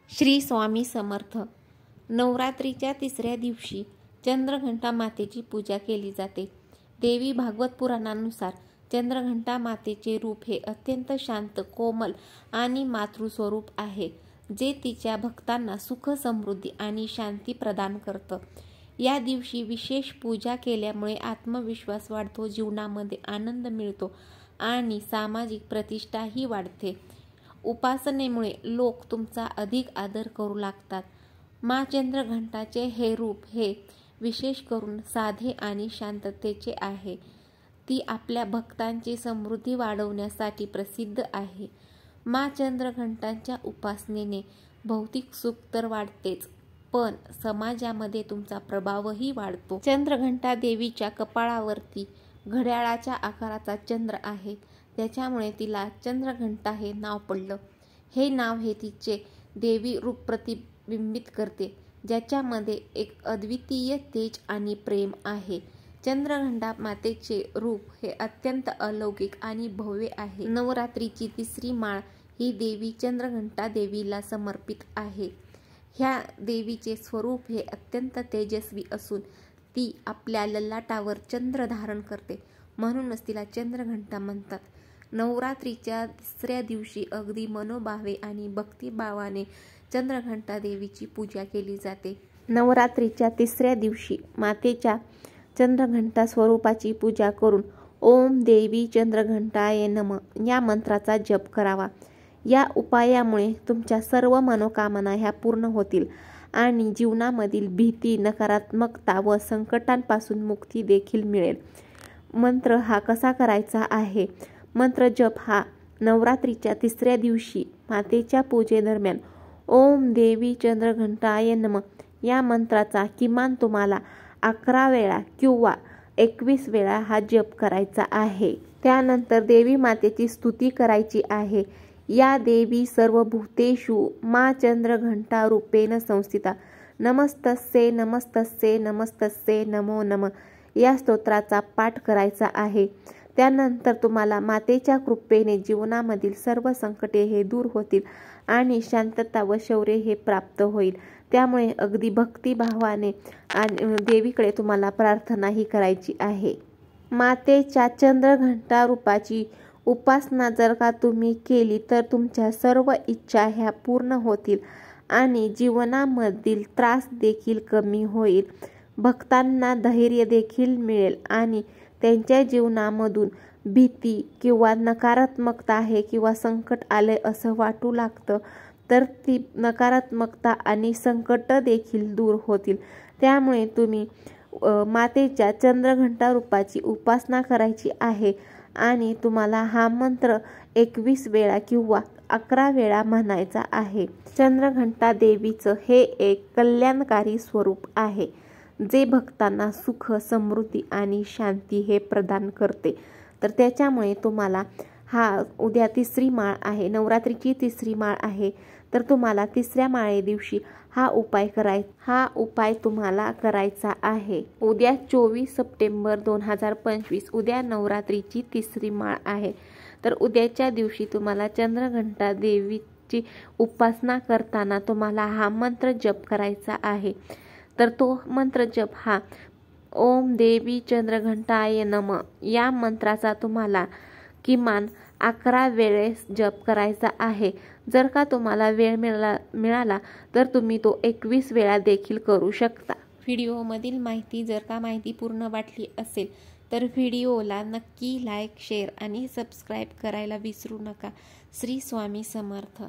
श्री स्वामी समर्थ। नवरात्रीच्या तिसऱ्या दिवशी चंद्रघंटा मातेची पूजा केली जाते। देवी भागवत पुराणानुसार चंद्रघंटा मातेचे रूप हे अत्यंत शांत, कोमल आणि मातृस्वरूप आहे, जे तिच्या भक्तांना सुख, समृद्धी आणि शांती प्रदान करतं। या दिवशी विशेष पूजा केल्यामुळे आत्मविश्वास वाढतो, जीवनामध्ये आनंद मिळतो आणि सामाजिक प्रतिष्ठाही वाढते। उपासनेमुळे लोक तुमचा अधिक आदर करू लागतात। माँ चंद्रघंटाचे हे रूप हे विशेष करून साधे आणि शांततेचे आहे। ती आपल्या भक्तांची समृद्धी वाढवण्यासाठी प्रसिद्ध आहे। माँ चंद्रघंटाच्या उपासनेने भौतिक सुख तर वाढतेच, पण समाजामध्ये तुमचा प्रभावही वाढतो। चंद्रघंटा देवीच्या कपाळावरती घड्याळाच्या आकाराचा चंद्र आहे, त्याच्यामुळे तिला चंद्रघंटा हे नाव पडलं। हे नाव हे तिचे देवी रूप प्रतिबिंबित करते, ज्याच्यामध्ये एक अद्वितीय तेज आणि प्रेम आहे। चंद्रघंटा मातेचे रूप हे अत्यंत अलौकिक आणि भव्य आहे। नवरात्रीची तिसरी माळ ही देवी चंद्रघंटा देवीला समर्पित आहे। ह्या देवीचे स्वरूप हे अत्यंत तेजस्वी असून ती आपल्या ललाटावर चंद्र धारण करते, म्हणूनच तिला चंद्रघंटा म्हणतात। नवरात्रीच्या तिसऱ्या दिवशी अगदी मनोभावे आणि भक्तिभावाने चंद्रघंटा देवीची पूजा केली जाते। नवरात्रीच्या तिसऱ्या दिवशी मातेच्या चंद्रघंटा स्वरूपाची पूजा करून ओम देवी चंद्रघंटाय नमः या मंत्राचा जप करावा। या उपायामुळे तुमच्या सर्व मनोकामना ह्या पूर्ण होतील आणि जीवनामधील भीती, नकारात्मकता व संकटांपासून मुक्ती देखील मिळेल। मंत्र हा कसा करायचा आहे? मंत्र जप हा नवरात्रीच्या तिसऱ्या दिवशी मातेच्या पूजेदरम्यान ओम देवी चंद्रघंटाय नमः या मंत्राचा किमान तुम्हाला 11 वेळा किंवा 21 वेळा हा जप करायचा आहे। त्यानंतर देवी मातेची स्तुती करायची आहे। या देवी सर्वभूतेषु मा चंद्रघंटा रूपेण संस्थिता नमस्तस्ये नमस्तस्ये नमस्तस्ये नमो नमः या स्तोत्राचा पाठ करायचा आहे। त्यानंतर तुम्हाला मातेच्या कृपेने जीवनामधील सर्व संकटे हे दूर होतील आणि शांतता व शौर्य हे प्राप्त होईल। त्यामुळे अगदी भक्तिभावाने आणि देवीकडे तुम्हाला प्रार्थनाही करायची आहे। मातेच्या चंद्रघंटा रूपाची उपासना जर का तुम्ही केली तर तुमच्या सर्व इच्छा ह्या पूर्ण होतील आणि जीवनामधील त्रास देखील कमी होईल। भक्तांना धैर्य देखील मिळेल आणि त्यांच्या जीवनामधून भीती किंवा नकारात्मकता आहे किंवा संकट आले असं वाटू लागतं, तर ती नकारात्मकता आणि संकट देखील दूर होतील। त्यामुळे तुम्ही मातेच्या चंद्रघंटा रूपाची उपासना करायची आहे आणि तुम्हाला हा मंत्र 21 वेळा किंवा 11 वेळा म्हणायचा आहे। चंद्रघंटा देवीचं हे एक कल्याणकारी स्वरूप आहे, जे भक्तांना सुख, समृद्धी आणि शांती हे प्रदान करते। तर त्याच्यामुळे तुम्हाला हा उद्या तिसरी माळ आहे, नवरात्रीची तिसरी माळ आहे, तर तुम्हाला तिसऱ्या माळे दिवशी हा उपाय तुम्हाला करायचा आहे। उद्या 24 सप्टेंबर 2025 उद्या नवरात्रीची तिसरी माळ आहे। तर उद्याच्या दिवशी तुम्हाला चंद्रघंटा देवीची उपासना करताना तुम्हाला हा मंत्र जप करायचा आहे। तर तो मंत्र जप हा ओम देवी चंद्रघंटाय नमः या मंत्राचा तुम्हाला किमान 11 वेळेस जप करायचा आहे। जर का तुम्हाला वेळ मिळाला तर तुम्ही तो 21 वेळा देखील करू शकता। व्हिडिओमधील माहिती जर का माहितीपूर्ण वाटली असेल तर व्हिडिओला नक्की लाईक, शेअर आणि सबस्क्राईब करायला विसरू नका। श्री स्वामी समर्थ।